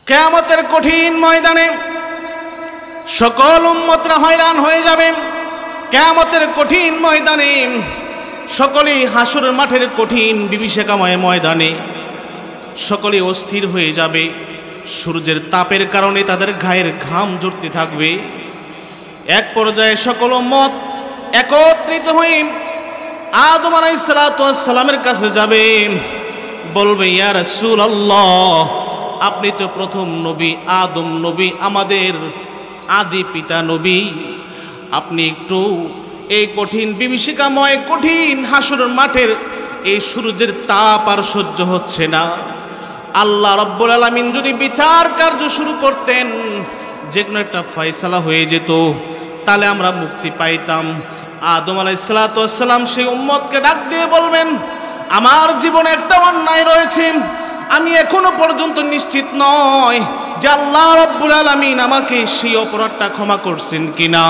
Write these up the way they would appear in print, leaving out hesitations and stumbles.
কিয়ামতের কঠিন ময়দানে সকল উম্মতরা হয়রান হয়ে যাবে। কিয়ামতের কঠিন ময়দানে সকলেই হাসরের মাঠের কঠিন বিভীষিকাময় ময়দানে সকলে অস্থির হয়ে যাবে। সূর্যের তাপের কারণে তাদের গায়ের ঘাম ঝরতে থাকবে। এক পর্যায়ে সকল উম্মত একত্রিত হয়ে আদম আলাইহিস সালামের কাছে যাবে, বলবে, ইয়া রাসূলুল্লাহ, আপনি তো প্রথম নবী, আদম নবী, আমাদের আদি পিতা নবী। আপনি একটু এই কঠিন বিভীষিকাময় কঠিন হাসরের মাঠের এই সূর্যের তাপ আর সহ্য হচ্ছে না। আল্লাহ রাব্বুল আলামিন যদি বিচার কার্য শুরু করতেন, যে কোনো একটা ফয়সালা হয়ে যেত, তাহলে আমরা মুক্তি পাইতাম। আদম আলাইহিস সালাম সেই উম্মতকে ডাক দিয়ে বলবেন, আমার জীবনে একটা অন্যায় রয়েছে, আমি এখনো পর্যন্ত নিশ্চিত নয় যে আল্লাহ রাব্বুল আলামিন আমাকে সেই অপরাধটা ক্ষমা করছেন কিনা।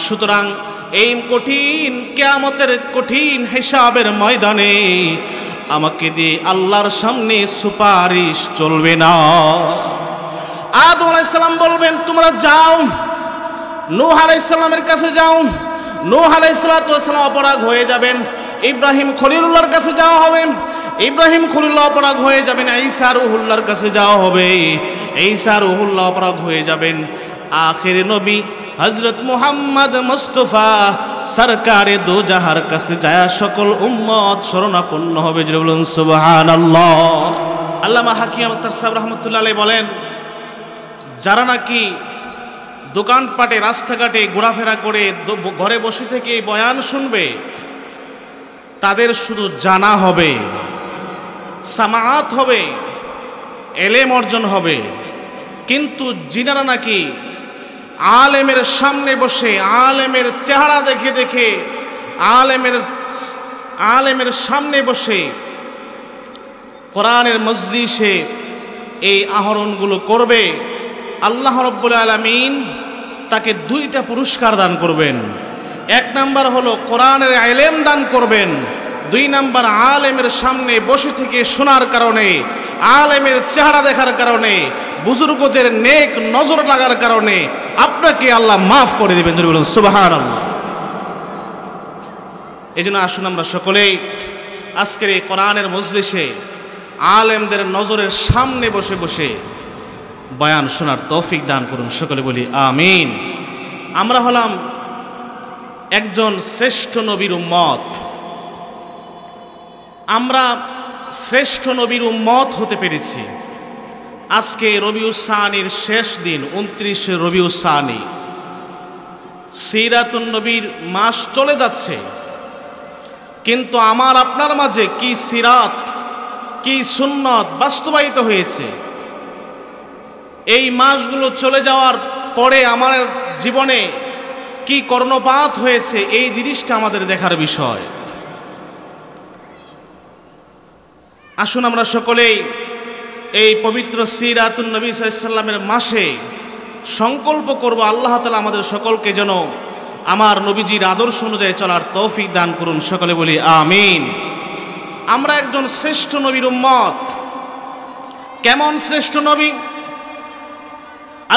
সুতরাং এই কঠিন কিয়ামতের কঠিন হিসাবের ময়দানে আমাকে দিয়ে আল্লাহর সামনে সুপারিশ চলবে না। আদম আলাইহিস সালাম বলবেন, তোমরা যাও, নূহ আলাইহিস সালামের কাছে যাও। নূহ আলাইহিস সালাম অপরাগ হয়ে যাবেন। ইব্রাহিম খলিলুল্লাহর কাছে যাওয়া হবে, ইব্রাহিম খলিলুল্লাহ অপরাগ হয়ে যাবেন। ঈসা রূহুল্লাহর কাছে যাওয়া হবে, ঈসা রূহুল্লাহ অপরাগ হয়ে যাবেন। আখির নবী হযরত মুহাম্মদ মুস্তাফা সরকারে দো জাহার কাছে যায় সকল উম্মত শরণাপন্ন হবে। যে বলুন সুবহানাল্লাহ। আল্লামা হাকিম আখতার সাহেব রাহমাতুল্লাহ আলাইহি বলেন, যারা নাকি দোকানপাটে রাস্তাঘাটে ঘোরাফেরা করে ঘরে বসে থেকে বয়ান শুনবে, তাদের শুধু জানা হবে, সামাআত হবে, এলেম অর্জন হবে। কিন্তু যিনারা নাকি আলেমের সামনে বসে আলেমের চেহারা দেখে দেখে আলেমের সামনে বসে কোরআনের মজলিসে এই আহরণগুলো করবে, আল্লাহ রাব্বুল আলামিন তাকে দুইটা পুরস্কার দান করবেন। এক নাম্বার হলো কোরআনের ইলম দান করবেন, দুই নাম্বার আলেমের সামনে বসে থেকে শোনার কারণে, আলেমের চেহারা দেখার কারণে, বুজুর্গদের নেক নজর লাগার কারণে আপনাকে আল্লাহ মাফ করে দিবেন। যদি বলুন সুবহানাল্লাহ। এই জন্য আসুন আমরা সকলেই আজকের এই কোরআনের মজলিসে আলেমদের নজরের সামনে বসে বসে বয়ান শোনার তৌফিক দান করুন। সকলে বলি আমিন। আমরা হলাম একজন শ্রেষ্ঠ নবীর উম্মত। আমরা শ্রেষ্ঠ নবীর উম্মত হতে পেরেছি। আজকে রবিউস সানির শেষ দিন, 29 রবিউস সানি, সিরাতুন নবীর মাস চলে যাচ্ছে। কিন্তু আমার আপনার মাঝে কি সিরাত, কি সুন্নত বাস্তবায়িত হয়েছে, এই মাসগুলো চলে যাওয়ার পরে আমার জীবনে কি কর্ণপাত হয়েছে, এই জিনিসটা আমাদের দেখার বিষয়। আসুন আমরা সকলেই এই পবিত্র সিরাতুন নবী সাল্লাল্লাহু আলাইহি ওয়াসাল্লামের মাসে সংকল্প করব, আল্লাহ তাআলা আমাদের সকলকে যেন আমার নবীজির আদর্শ অনুযায়ী চলার তৌফিক দান করুন। সকলে বলি আমিন। আমরা একজন শ্রেষ্ঠ নবীর উম্মত। কেমন শ্রেষ্ঠ নবী?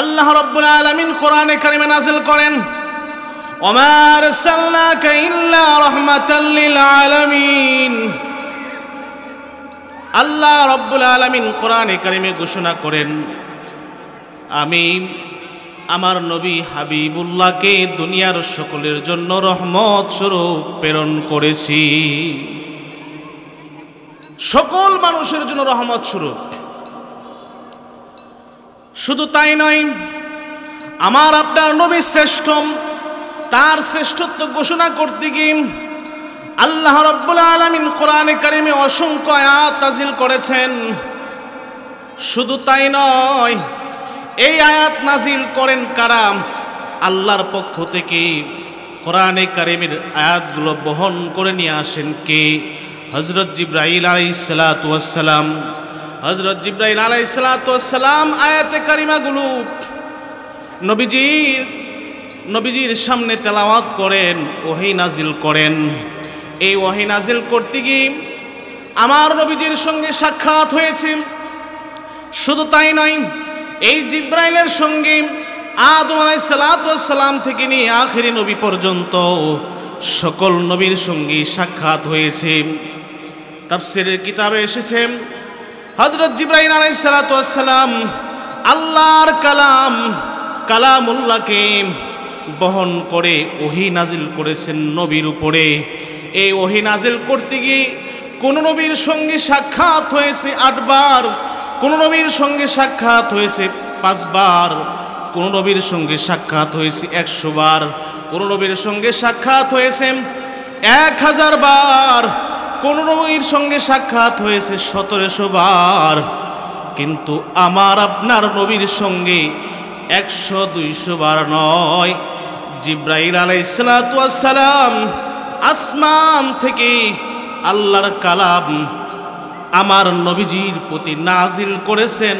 আল্লাহ রাব্বুল আলামিন কোরআনে কারিমে নাযিল করেন, ওমা আরসালনাকা ইল্লা রাহমাতাল লিল আলামিন। আল্লাহ রাব্বুল আলামিন কোরআনে কারিমে ঘোষণা করেন, আমি আমার নবী হাবিবুল্লাহকে দুনিয়ার সকলের জন্য রহমত স্বরূপ প্রেরণ করেছি। সকল মানুষের জন্য রহমত স্বরূপ। শুধু তাই নয়, আমার আপনার নবী শ্রেষ্ঠ। তার শ্রেষ্ঠত্ব ঘোষণা করতে গিয়ে আল্লাহ রাব্বুল আলামিন কোরআনে কারিমে অসংখ্য আয়াত নাযিল করেছেন। শুধু তাই নয়, এই আয়াত নাযিল করেন কারা? আল্লাহর পক্ষ থেকে কোরআনে কারিমের আয়াতগুলো বহন করে নিয়ে আসেন কে? হযরত জিবরাইল আলাইহিস সালাতু ওয়াস সালাম। হযরত জিবরাইল আলাইহিস সালাতু ওয়াস সালাম আয়াতে কারিমাগুলো নবীজির সামনে তেলাওয়াত করেন, ওহী নাযিল করেন। এই ওহী নাযিল করতে গিয়ে আমার নবীজির সঙ্গে সাক্ষাৎ হয়েছে। শুধু তাই নয়, এই জিব্রাইলের সঙ্গে আদম আলাইহিস সালাম থেকে নিয়ে আখেরি নবী পর্যন্ত সকল নবীর সঙ্গে সাক্ষাৎ হয়েছে। তাফসীরের কিতাবে এসেছে হযরত জিবরাইল আলাইহিস সালাম আল্লাহর কালামুল্লাহকে বহন করে ওহী নাজিল করেছেন নবীর উপরে। এই ওহী নাজিল করতে গিয়ে কোন নবীর সঙ্গে সাক্ষাৎ হয়েছে 8 বার, কোন নবীর সঙ্গে সাক্ষাৎ হয়েছে 5 বার, কোন নবীর সঙ্গে সাক্ষাৎ হয়েছে 100 বার, কোন নবীর সঙ্গে সাক্ষাৎ হয়েছে 1000 বার, কোন নবীর সঙ্গে সাক্ষাৎ হয়েছে 1700 বার। কিন্তু আমার আপনার নবীর সঙ্গে 100-200 বার নয়। জিবরাইল আলাইহিস সালাম আসমান থেকে আল্লাহর কালাম আমার নবীজির প্রতি নাজিল করেছেন।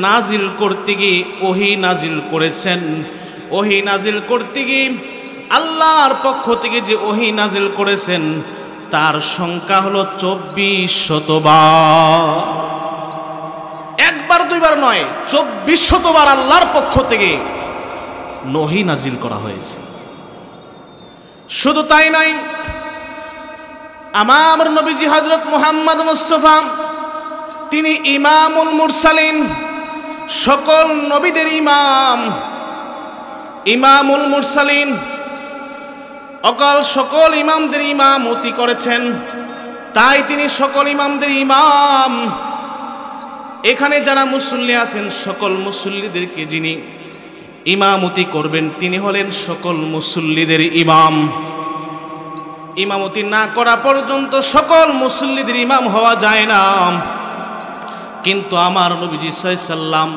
নাজিল করতে গিয়ে ওহী নাজিল করেছেন। ওহী নাজিল করতে গিয়ে আল্লাহর পক্ষ থেকে যে ওহী নাজিল করেছেন তার সংখ্যা হলো 2400 বার। 1 বার 2 বার নয়, 2400 বার আল্লাহর পক্ষ থেকে ওহী নাজিল করা হয়েছে। শুধু তাই নয়, আমার নবীজি হযরত মুহাম্মদ মুস্তাফা তিনি ইমামুল মুরসালিন, সকল নবীদের ইমাম, ইমামুল মুরসালিন, অকাল সকল ইমামদের ইমামতি করেছেন, তাই তিনি সকল ইমামদের ইমাম। এখানে যারা মুসল্লি আছেন সকল মুসল্লিদেরকে যিনি ইমামতি করবেন তিনি হলেন সকল মুসল্লিদের ইমাম। ইমামতি না করা পর্যন্ত সকল মুসল্লিদের ইমাম হওয়া যায় না। কিন্তু আমার নবীজি সাল্লাম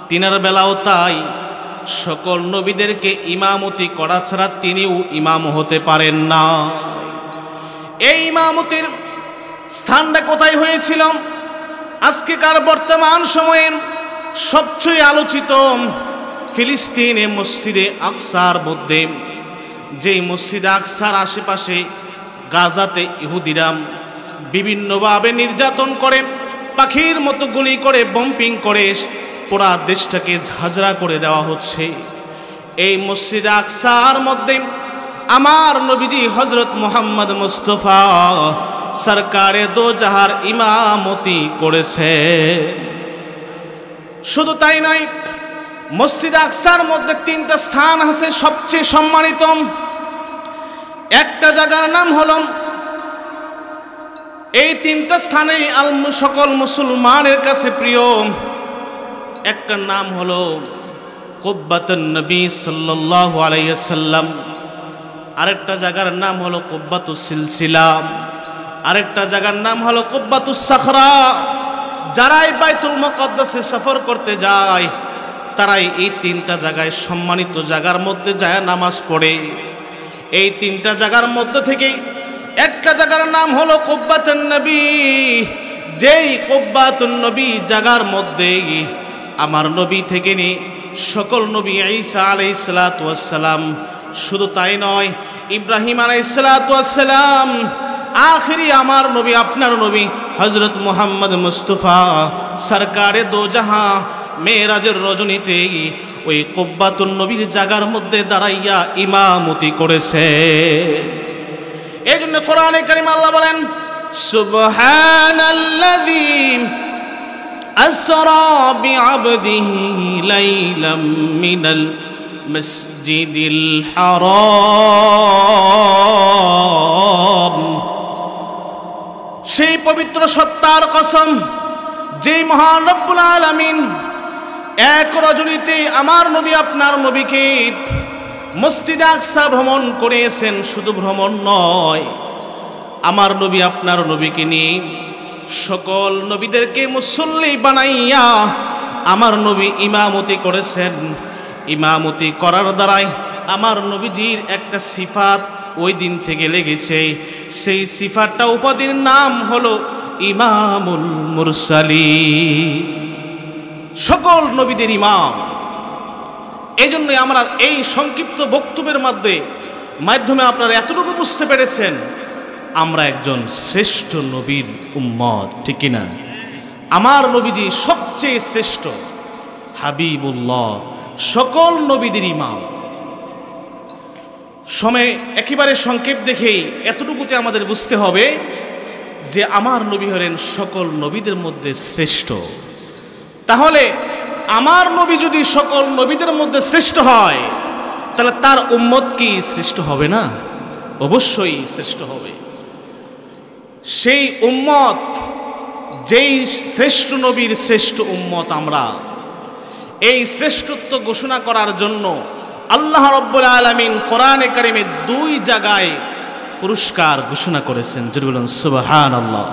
তিনার বেলাও তাই, সকল নবীদেরকে ইমামতি করা ছাড়া তিনিও ইমাম হতে পারেন না। এই ইমামতির স্থানটা কোথায় হয়েছিল? আজকেকার বর্তমান সময়ের সবচেয়ে আলোচিত ফিলিস্তিনে মসজিদে আকসার মধ্যে, যেই মসজিদে আকসার আশেপাশে গাজাতে ইহুদিরা বিভিন্নভাবে নির্যাতন করে, পাখির মতো গুলি করে, বম্পিং করে পুরা দেশটাকে ঝাঁঝরা করে দেওয়া হচ্ছে। এই মসজিদে আকসার মধ্যে আমার নবীজি হযরত মুহাম্মদ মুস্তাফা সরকারে দো জাহার ইমামতি করেছে। শুধু তাই নয়, মসজিদ আকসার মধ্যে 3টা স্থান আছে সবচেয়ে সম্মানিত। একটা জায়গার নাম হলো, এই 3টা স্থানে সকল মুসলমানের কাছে প্রিয়। একটা নাম হলো কুব্বাতুন নবী সাল্লাল্লাহু আলাইহি ওয়াসাল্লাম, আরেকটা জায়গার নাম হলো কুব্বাতুস সিলসিলা, আরেকটা জায়গার নাম হলো কুব্বাতুস সাখরা। যারাই বাইতুল মুকাদ্দাসে সফর করতে যায় তারাই এই 3টা জায়গায় সম্মানিত জায়গার মধ্যে যায় নামাজ পড়ে। এই 3টা জায়গার মধ্যে থেকে একটা জায়গার নাম হলো কুব্বাতুন নবী। যেই কুব্বাতুন নবী জায়গার মধ্যে আমার নবী থেকে নিয়ে সকল নবী ঈসা আলাইহিস সালাতু ওয়াস সালাম, শুধু তাই নয় ইব্রাহিম আলাইহিস সালাতু ওয়াস সালাম, আখেরি আমার নবী আপনার নবী হযরত মুহাম্মদ মুস্তাফা সরকারে দো জাহাঁ মেরাজের রজনীতে ওই কুব্বাতুন নবীর জায়গার মধ্যে দাঁড়াইয়া ইমামতি করেছে। এই জন্য কোরআনে কারীম আল্লাহ বলেন সুবহানাল্লাযী আসরা বিআবদিহি লাইলাম মিনাল মসজিদিল হারাম। সেই পবিত্র সত্তার কসম, যেই মহান রব্বুল আলামিন এক রজনীতে আমার নবী আপনার নবীকে মসজিদে আকসা ভ্রমণ করেছেন। শুধু ভ্রমণ নয়, আমার নবী আপনার নবীকে নিয়ে সকল নবীদেরকে মুসল্লি বানাইয়া আমার নবী ইমামতি করেছেন। ইমামতি করার দ্বারাই আমার নবীজির একটা সিফাত ওই দিন থেকে লেগেছে। সেই সিফাতটা উপাধির নাম হলো ইমামুল মুরসালিন, সকল নবীদের ইমাম। এই জন্যই আমরা এই সংক্ষিপ্ত বক্তব্যের মাধ্যমে আপনারা এতটুকু বুঝতে পেরেছেন আমরা একজন শ্রেষ্ঠ নবীর উম্মত, ঠিক কিনা? আমার নবীজি সবচেয়ে শ্রেষ্ঠ। হাবিবুল্লাহ, সকল নবীদের ইমাম। সময় একেবারে সংক্ষেপ দেখেই এতটুকুতে আমাদের বুঝতে হবে যে আমার নবী হলেন সকল নবীদের মধ্যে শ্রেষ্ঠ। তাহলে আমার নবী যদি সকল নবীদের মধ্যে শ্রেষ্ঠ হয়, তাহলে তার উম্মত কি শ্রেষ্ঠ হবে না? অবশ্যই শ্রেষ্ঠ হবে। সেই উম্মত, যেই শ্রেষ্ঠ নবীর শ্রেষ্ঠ উম্মত আমরা, এই শ্রেষ্ঠত্ব ঘোষণা করার জন্য আল্লাহ রাব্বুল আলামিন কোরআনে কারিমে 2 জায়গায় পুরস্কার ঘোষণা করেছেন। জোরে বলুন সুবহানাল্লাহ।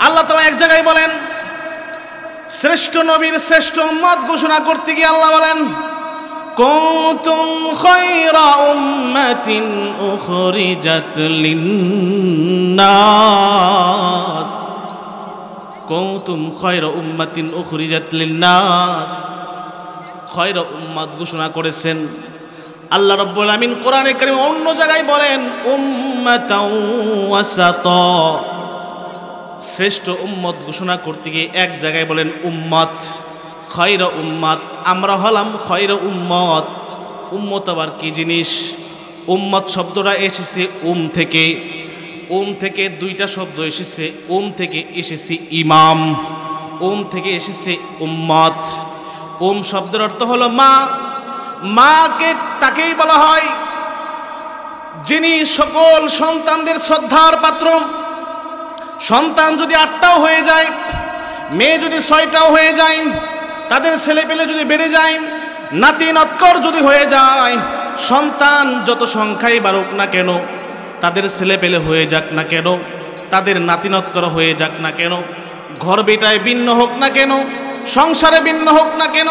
আল্লাহ তাআলা এক জায়গায় বলেন, শ্রেষ্ঠ নবীর শ্রেষ্ঠ উম্মত ঘোষণা করতে গিয়ে আল্লাহ বলেন, কুনতুম খায়রা উম্মাতিন উখরিজাত লিন-নাস। কুনতুম খায়রা উম্মাতিন উখরিজাত লিন-নাস, খায়রা উম্মত ঘোষণা করেছেন আল্লাহ রাব্বুল আমিন কোরআনে কারীম। অন্য জায়গায় বলেন উম্মাতাও ওয়াসাতা, শ্রেষ্ঠ উম্মত ঘোষণা করতে গিয়ে এক জায়গায় বলেন উম্মত, খায়রা উম্মত। আমরা হলাম খায়রা উম্মত। উম্মত আবার কি জিনিস? উম্মত শব্দটা এসেছে থেকে। থেকে 2টা শব্দ এসেছে। থেকে এসেছে ইমাম, থেকে এসেছে উম্মত। শব্দের অর্থ হলো মা। মাকে তাকেই বলা হয় যিনি সকল সন্তানদের শ্রদ্ধার পাত্র। সন্তান যদি 8টাও হয়ে যায়, মেয়ে যদি 6টাও হয়ে যায়, তাদের ছেলে পেলে যদি বেড়ে যায়, নাতি নৎকর যদি হয়ে যায়, সন্তান যত সংখ্যাই বাড়ুক না কেন, তাদের ছেলে পেলে হয়ে যাক না কেন, তাদের নাতি নৎকর হয়ে যাক না কেন, ঘর বেটায় ভিন্ন হোক না কেন, সংসারে ভিন্ন হোক না কেন,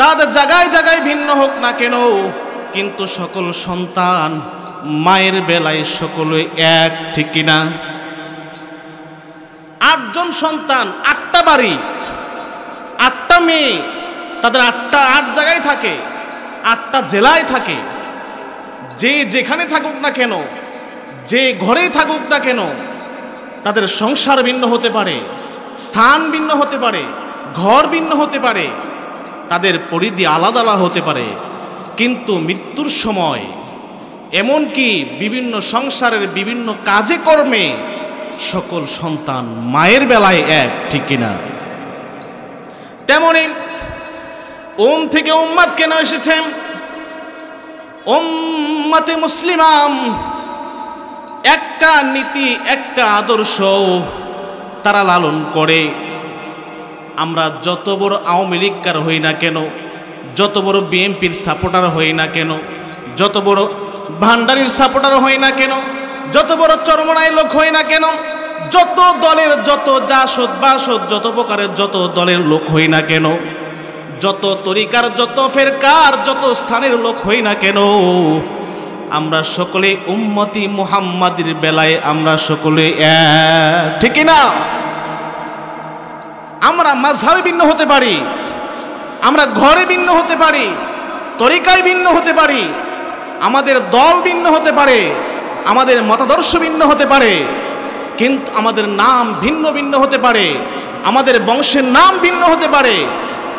তাদের জায়গায় জায়গায় ভিন্ন হোক না কেন, কিন্তু সকল সন্তান মায়ের বেলায় সকলে এক, ঠিক কিনা? 8 জন সন্তান, 8টা বাড়ি, 8টা মেয়ে, তাদের 8 জায়গায় থাকে, 8টা জেলায় থাকে। যে যেখানে থাকুক না কেন, যে ঘরেই থাকুক না কেন, তাদের সংসার ভিন্ন হতে পারে, স্থান ভিন্ন হতে পারে, ঘর ভিন্ন হতে পারে, তাদের পরিধি আলাদা আলাদা হতে পারে, কিন্তু মৃত্যুর সময় এমনকি বিভিন্ন সংসারের বিভিন্ন কাজে কর্মে সকল সন্তান মায়ের বেলায় এক, ঠিক কিনা? তেমনি থেকে উম্মত কেন এসেছে? উম্মতে মুসলিমাম একটা নীতি, একটা আদর্শ তারা লালন করে। আমরা যত বড় আওয়ামী লীগকার হই না কেন, যত বড় বিএনপির সাপোর্টার হই না কেন, যত বড় ভান্ডারির সাপোর্টার হই না কেন, যত বড় চরমনাই লোক হই না কেন, যত দলের যত জাসদ বাসদ যত প্রকারের যত দলের লোক হই না কেন, যত তরিকার যত ফেরকার যত স্থানের লোক হই না কেন, আমরা সকলে উম্মতি মুহাম্মাদের বেলায় আমরা সকলে এক, ঠিক না? আমরা মাযহাবে ভিন্ন হতে পারি, আমরা ঘরে ভিন্ন হতে পারি, তরিকায় ভিন্ন হতে পারি, আমাদের দল ভিন্ন হতে পারে, আমাদের মতাদর্শ ভিন্ন হতে পারে, কিন্তু আমাদের নাম ভিন্ন ভিন্ন হতে পারে, আমাদের বংশের নাম ভিন্ন হতে পারে,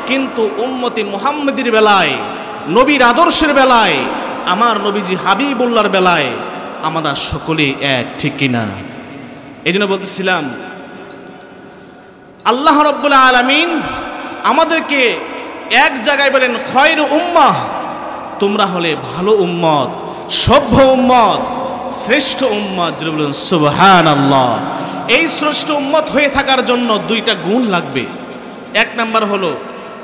কিন্তু উম্মতি মুহাম্মাদের বেলায়, নবীর আদর্শের বেলায়, আমার নবীজি হাবিবুল্লাহর বেলায় আমরা সকলেই এক, ঠিক কিনা? এই জন্য বলতেছিলাম আল্লাহ রাব্বুল আলামিন আমাদেরকে এক জায়গায় বলেন খায়রু উম্মাহ, তোমরা হলে ভালো উম্মত, সভ্য উম্মত, শ্রেষ্ঠ উম্মত। যেটা বলেন সুবহানাল্লাহ। এই শ্রেষ্ঠ উম্মত হয়ে থাকার জন্য 2টা গুণ লাগবে। 1 নাম্বার হলো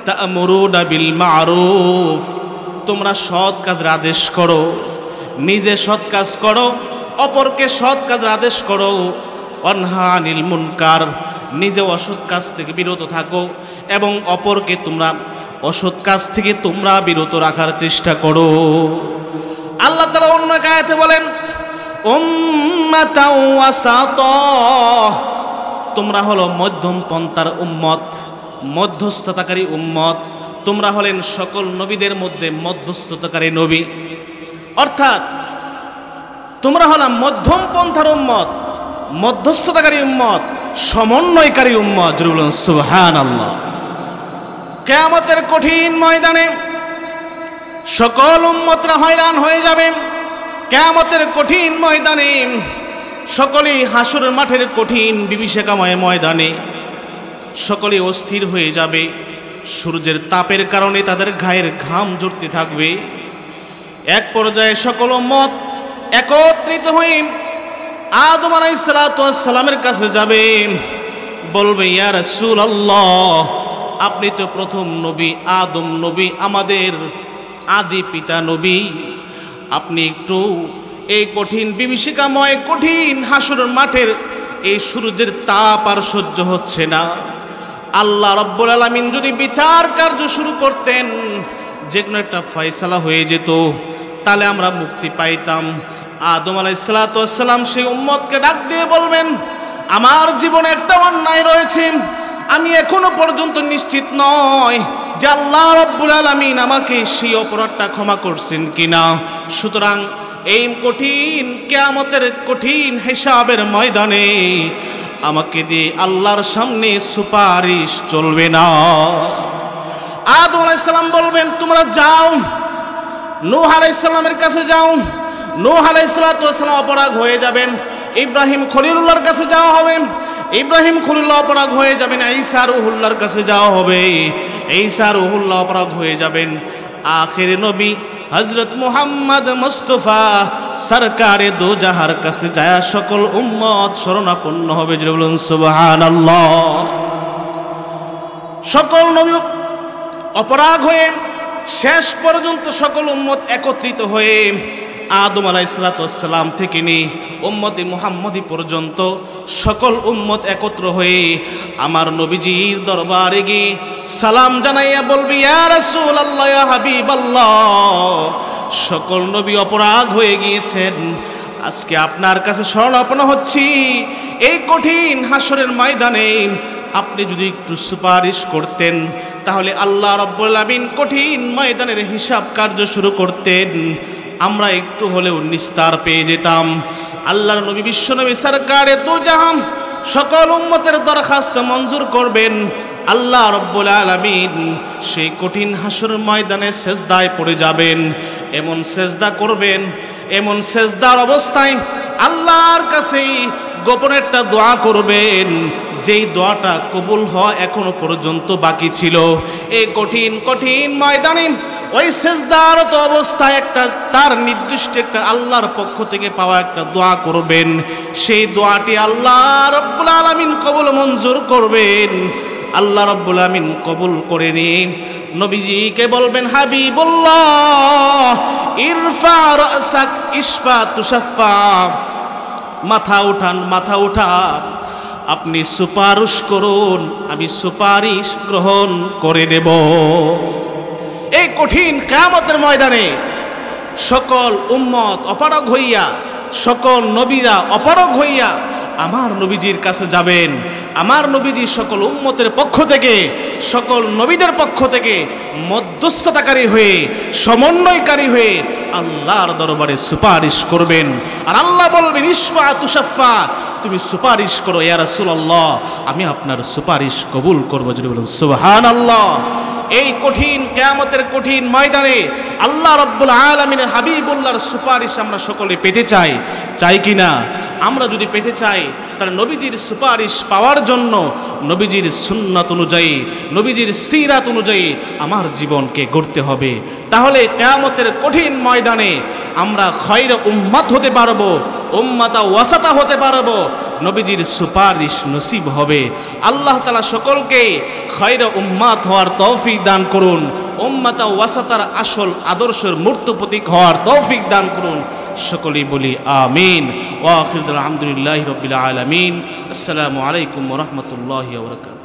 তা'মুরুনা বিল মা'রুফ, তোমরা সৎ কাজের আদেশ করো, নিজে সৎ কাজ করো, অপরকে সৎ কাজের আদেশ করো। ওয়ানহা আনিল মুনকার, নিজে অসৎ কাজ থেকে বিরত থাকো এবং অপরকে তোমরা অসৎ কাজ থেকে তোমরা বিরত রাখার চেষ্টা করো। আল্লাহ তাআলা অন্য এক আয়াতে বলেন উম্মাতাও ওয়াসাতা, তোমরা হলো মধ্যম পন্থার উম্মত, মধ্যস্থতাকারী উম্মত। তোমরা হলেন সকল নবীদের মধ্যে মধ্যস্থতাকারী নবী, অর্থাৎ তোমরা হলো মধ্যম পন্থার উম্মত, মধ্যস্থতাকারী উম্মত, সমন্বয়কারী উম্মত। জোরে বলুন সুবহানাল্লাহ। কিয়ামতের কঠিন ময়দানে সকল উম্মতরা হয়রান হয়ে যাবে। কিয়ামতের কঠিন ময়দানে সকলেই হাসর মাঠের কঠিন বিভীষিকাময় ময়দানে সকলে অস্থির হয়ে যাবে। সূর্যের তাপের কারণে তাদের গায়ের ঘাম ঝরতে থাকবে। এক পর্যায়ে সকল উম্মত একত্রিত হয়ে আদম আলাইহিস সালামের কাছে যাবে, বলবে ইয়া রাসূলুল্লাহ, আপনি তো প্রথম নবী, আদম নবী, আমাদের আদি পিতা নবী, আপনি একটু এই কঠিন বিভীষিকাময় কঠিন হাসর মাঠের এই সূর্যের তাপ আর সহ্য হচ্ছে না। আল্লাহ রাব্বুল আলামিন যদি বিচার কার্য শুরু করতেন, যে কোনো একটা ফয়সালা হয়ে যেত, তাহলে আমরা মুক্তি পাইতাম। আদম আলাইহিস সালাম সেই উম্মতকে ডাক দিয়ে বলবেন, আমার জীবনে একটা অন্যায় রয়েছে, আমি এখনো পর্যন্ত নিশ্চিত নয় যে আল্লাহ রাব্বুল আলামিন আমাকে সেই অপরাধটা ক্ষমা করছেন কিনা। সুতরাং এই কঠিন কিয়ামতের কঠিন হিসাবের ময়দানে আমাকে দিয়ে আল্লাহর সামনে সুপারিশ চলবে না। আদম আলাইহিস সালাম বলবেন, তোমরা যাও, নূহ আলাইহিস সালামের কাছে যাও। নূহ আলাইহিস সালাম অপরাগ হয়ে যাবেন। ইব্রাহিম খলিলুল্লাহর কাছে যাওয়া হবে, ইব্রাহিম খলিলুল্লাহ অপরাগ হয়ে যাবেন। ঈসা রূহুল্লাহর কাছে যাওয়া হবে, ঈসা রূহুল্লাহ অপরাগ হয়ে যাবেন। আখির নবী হযরত মুহাম্মদ মুস্তাফা সরকারে দো জাহার কাছে যায় সকল উম্মত শরণাপন্ন হবে। যে বলুন সুবহানাল্লাহ। সকল নবী অপরাগ হয়ে শেষ পর্যন্ত সকল উম্মত একত্রিত হয়ে আদম আলাইহিস সালাম থেকে নিয়ে উম্মতে মুহাম্মদী পর্যন্ত সকল উম্মত একত্র হয়ে আমার নবীজির দরবারে গিয়ে সালাম জানাইয়া বলবি, ইয়া রাসূলুল্লাহ, ইয়া হাবিবাল্লাহ, সকল নবী অপরাগ হয়ে গিয়েছেন, আজকে আপনার কাছে শরণাপন্ন হচ্ছি। এই কঠিন হাসরের ময়দানে আপনি যদি একটু সুপারিশ করতেন, তাহলে আল্লাহ রাব্বুল আলামিন কঠিন ময়দানের হিসাব কার্য শুরু করতেন, আমরা একটু হলেও নিস্তার পেয়ে যেতাম। আল্লাহর নবী বিশ্বনবী সরকারে দো জাহান সকল উম্মতের দরখাস্ত মঞ্জুর করবেন। আল্লাহ রাব্বুল আলামিন সেই কঠিন হাসর ময়দানে সেজদায় পড়ে যাবেন, এমন সেজদা করবেন, এমন সেজদার অবস্থায় আল্লাহর কাছে গোপনে একটা দোয়া করবেন, যেই দোয়াটা কবুল হওয়া এখনো পর্যন্ত বাকি ছিল। এই কঠিন কঠিন ময়দানে ওই সেজদারত অবস্থায় একটা তার নির্দিষ্ট একটা আল্লাহর পক্ষ থেকে পাওয়া একটা দোয়া করবেন। সেই দোয়াটি আল্লাহ রাব্বুল আলামিন কবুল মঞ্জুর করবেন। আল্লাহ রাব্বুল আলামিন কবুল করে নিয়ে নবীজিকে বলবেন, হাবিবুল্লাহ, ইরফা রাসাক ইশফা তুশাফা, মাথা উঠান, মাথা উঠান, আপনি সুপারিশ করুন, আমি সুপারিশ গ্রহণ করে নেব। এই কঠিন কিয়ামতের ময়দানে সকল উম্মত অপারগ হইয়া, সকল নবীরা অপারগ হইয়া আমার নবীজির কাছে যাবেন। আমার নবীজি সকল উম্মতের পক্ষ থেকে, সকল নবীদের পক্ষ থেকে মধ্যস্থতাকারী হয়ে, সমন্বয়কারী হয়ে আল্লাহর দরবারে সুপারিশ করবেন। আর আল্লাহ বলবেন, ইশফা তুশাফা, তুমি সুপারিশ করো ইয়া রাসূলুল্লাহ, আমি আপনার সুপারিশ কবুল করব। যদি বলুন সুবহানাল্লাহ। এই কঠিন কিয়ামতের কঠিন ময়দানে আল্লাহ রাব্বুল আলামিনের হাবিবুল্লাহর সুপারিশ আমরা সকলে পেতে চাই, চাই কি না? আমরা যদি পেতে চাই, তাহলে নবীজির সুপারিশ পাওয়ার জন্য নবীজির সুন্নাত অনুযায়ী, নবীজির সিরাত অনুযায়ী আমার জীবনকে গড়তে হবে। তাহলে কিয়ামতের কঠিন ময়দানে আমরা খয়র উম্মাত হতে পারবো, উম্মাতা ওয়াসাতা হতে পারবো, নবীজির সুপারিশ নসিব হবে। আল্লাহ তাআলা সকলকে খয়র উম্মাত হওয়ার তৌফিক দান করুন, উম্মাতা ওয়াসাতার আসল আদর্শের মূর্ত প্রতীক হওয়ার তৌফিক দান করুন। সকলেই বলি আমিন। ওয়া আখিরু আলহামদুলিল্লাহি রাব্বিল আলামিন। আসসালামু আলাইকুম ওয়া রাহমাতুল্লাহি ওয়া বারাকাতুহু।